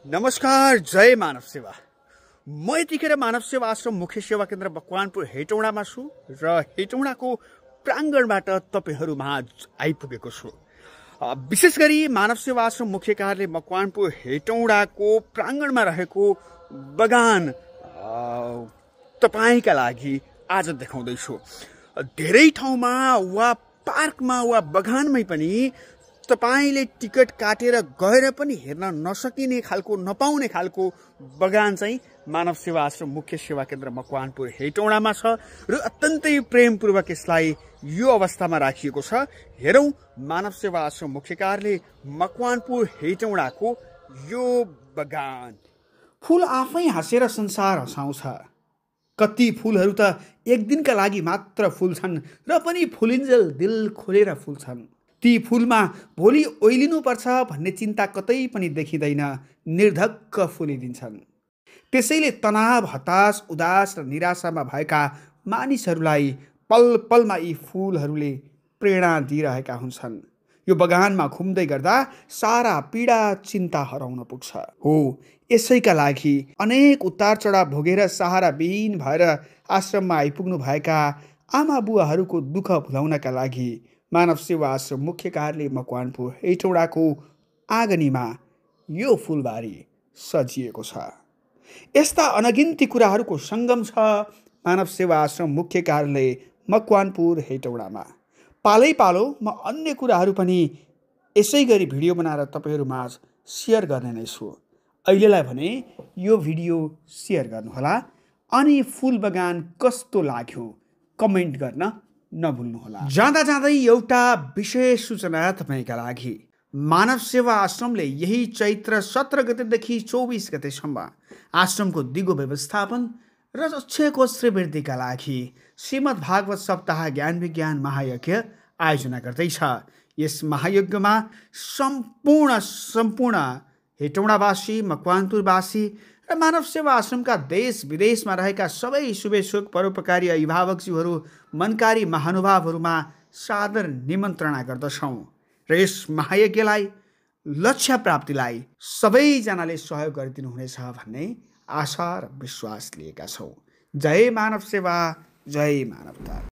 नमस्कार, जय मानव सेवा। म यतिखेर मानव सेवा आश्रम मुख्य सेवा केन्द्र मकवानपुर हेटौडामा छु र हेटौडाको प्राङ्गणबाट तपाईहरु माझ आइपुगेको छु। विशेष गरी मानव सेवा आश्रम मुख्य कार्यालय मकवानपुर हेटौडाको प्राङ्गणमा रहेको बगान तपाईका लागि आज देखाउँदै छु। धेरै ठाउँमा वा पार्कमा वा बगानमै पनि तपाईले टिकट काटेर गएर पनि हेर्न नसकिने खालको नपाउने खालको बगान चाहिँ मानव सेवा आश्रम मुख्य सेवा केन्द्र मकवानपुर हेटौडामा छ र अत्यन्तै प्रेमपूर्वक यसलाई यो अवस्थामा राखिएको छ। हेरौं मानव सेवा आश्रम मुख्य कार्यालय मकवानपुर हेटौडाको यो बगान। फूल आफै हाँसेर संसार हँसाउँछ। कति फूलहरू त एक दिनका लागि मात्र फुल्छन् र पनि फुलिन्जेल दिल खोलेर फुल्छन्। ती फूलमा भोलि ओइलिनु पर्छ भन्ने चिन्ता कतै पनि देखिँदैन, निर्धक्क फुलिदिन्छन्। त्यसैले तनाव, हताश, उदास र निराशामा भएका मानिसहरूलाई पल पलमा यी फूलहरूले प्रेरणा दिइरहेका हुन्छन्। यो बगानमा घुम्दै गर्दा सारा पीडा चिन्ता हराउन पुग्छ। हो, यसैका लागि अनेक उतार चढाव भोगेर सहारा विहीन भएर आश्रममा आइपुग्नु भएका आमा बुवाहरूको दुःख भुलाउनका लागि मानव सेवा आश्रम मुख्य कार्यालय मकवानपुर हेटौडाको आँगनीमा यो फूलबारी सजिएको छ। यस्ता अनगिन्ती कुराहरूको सङ्गम छ मानव सेवा आश्रम मुख्य कार्यालय मकवानपुर हेटौडामा। पालै पालो म अन्य कुराहरू पनि यसै गरी भिडियो बनाएर तपाईहरु माझ सेयर गर्ने नै छु। अहिलेलाई भने यो भिडियो सेयर गर्नुहोला अनि फूल बगान कस्तो लाग्यो कमेन्ट गर्न नभुल्नुहोला। जाँदा जाँदै एउटा विशेष सूचना तपाईका लागि। मानव सेवा आश्रमले यही चैत्र 17 गतेदेखि 24 गतेसम्म आश्रमको दिगो व्यवस्थापन र अक्षयको श्रीवृद्धिका लागि श्रीमद् भागवत सप्ताह ज्ञान विज्ञान महायज्ञ आयोजना गर्दैछ। यस महायज्ञमा सम्पूर्ण हेटौडावासी, मकवानपुरवासी र मानव सेवा आश्रमका देश विदेशमा रहेका सबै शुभेच्छुक परोपकारी अभिभावकज्यूहरू, मनकारी महानुभावहरूमा सादर निमन्त्रणा गर्दछौँ र यस महायज्ञलाई लक्ष्य प्राप्तिलाई सबैजनाले सहयोग गरिदिनुहुनेछ भन्ने आशा र विश्वास लिएका छौँ। जय मानव सेवा, जय मानवता।